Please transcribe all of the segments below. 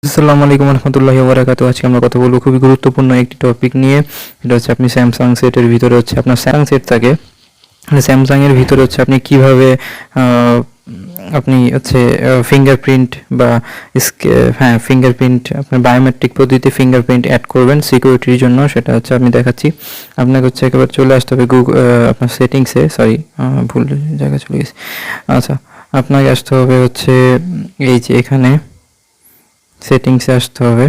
আসসালামু আলাইকুম রহমতুল্লাহি ওয়া বারাকাতুহু। আজকে আমরা কথা বলবো খুবই গুরুত্বপূর্ণ একটি টপিক নিয়ে। এটা হচ্ছে আপনি স্যামসাং সেটের ভিতরে হচ্ছে আপনার স্যামসাং সেট থাকে, স্যামসাং এর ভিতরে হচ্ছে আপনি কিভাবে আপনি হচ্ছে ফিঙ্গারপ্রিন্ট বা ফিঙ্গারপ্রিন্ট আপনার বায়োমেট্রিক পদ্ধতিতে ফিঙ্গারপ্রিন্ট অ্যাড করবেন সিকিউরিটির জন্য, সেটা হচ্ছে আমি দেখাচ্ছি। আপনাকে হচ্ছে একেবারে চলে আসতে হবে আপনার সেটিংসে, ভুল জায়গায় চলে গেছি। আচ্ছা, আপনাকে আসতে হবে হচ্ছে এই যে এখানে সেটিংসে আসতে হবে।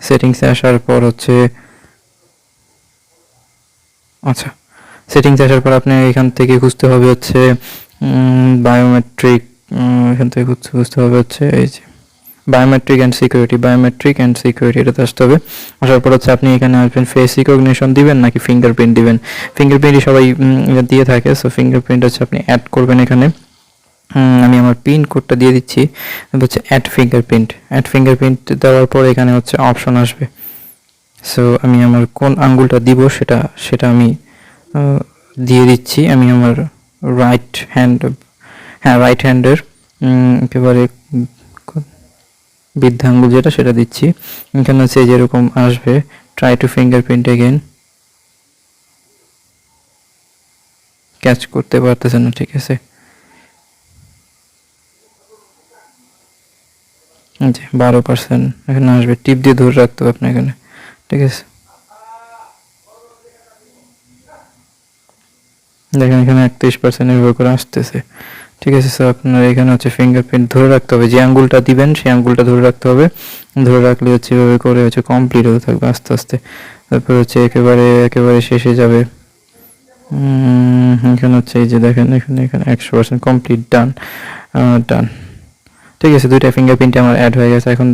সেটিংসে আসার পর হচ্ছে আচ্ছা, সেটিংসে আসার পর আপনি এখান থেকে খুঁজতে হবে হচ্ছে বায়োমেট্রিক। এখান থেকে খুঁজতে হবে হচ্ছে এই যে বায়োমেট্রিক অ্যান্ড সিকিউরিটি, এটাতে আসতে হবে। আসার পর হচ্ছে আপনি এখানে আসবেন ফেস রিকগনিশন দিবেন নাকি ফিঙ্গারপ্রিন্ট দিবেন। ফিঙ্গারপ্রিন্টই সবাই দিয়ে থাকে, সো ফিঙ্গারপ্রিন্ট হচ্ছে আপনি অ্যাড করবেন এখানে। আমি আমার পিন কোডটা দিয়ে দিচ্ছি, হচ্ছে অ্যাড ফিঙ্গারপ্রিন্ট দেওয়ার পর এখানে হচ্ছে অপশন আসবে। সো আমি আমার কোন আঙ্গুলটা দিব সেটা আমি দিয়ে দিচ্ছি। আমি আমার রাইট হ্যান্ডের একেবারে বৃদ্ধা আঙ্গুল যেটা সেটা দিচ্ছি। এখানে হচ্ছে যেরকম আসবে try to fingerprint again, catch করতে পারতেছে না, ঠিক আছে। 12% এখানে আসবে, টিপ দিয়ে ধরে রাখতে হবে আপনার এখানে, ঠিক আছে। দেখেন এখানে 31% নির্ভর করে আসতেছে, ঠিক আছে। স্যার আপনার এখানে হচ্ছে ফিঙ্গারপ্রিন্ট ধরে রাখতে হবে, যে আঙ্গুলটা দিবেন সেই আঙ্গুলটা ধরে রাখতে হবে। ধরে রাখলে হচ্ছে এভাবে করে হচ্ছে কমপ্লিট হতে থাকবে আস্তে আস্তে। তারপর হচ্ছে একেবারে শেষে যাবে। এখানে হচ্ছে এই যে দেখেন এখানে 100% কমপ্লিট, ডান। ঠিক আছে, দুইটা ফিঙ্গারপ্রিন্ট আমার অ্যাড হয়ে গেছে। এখন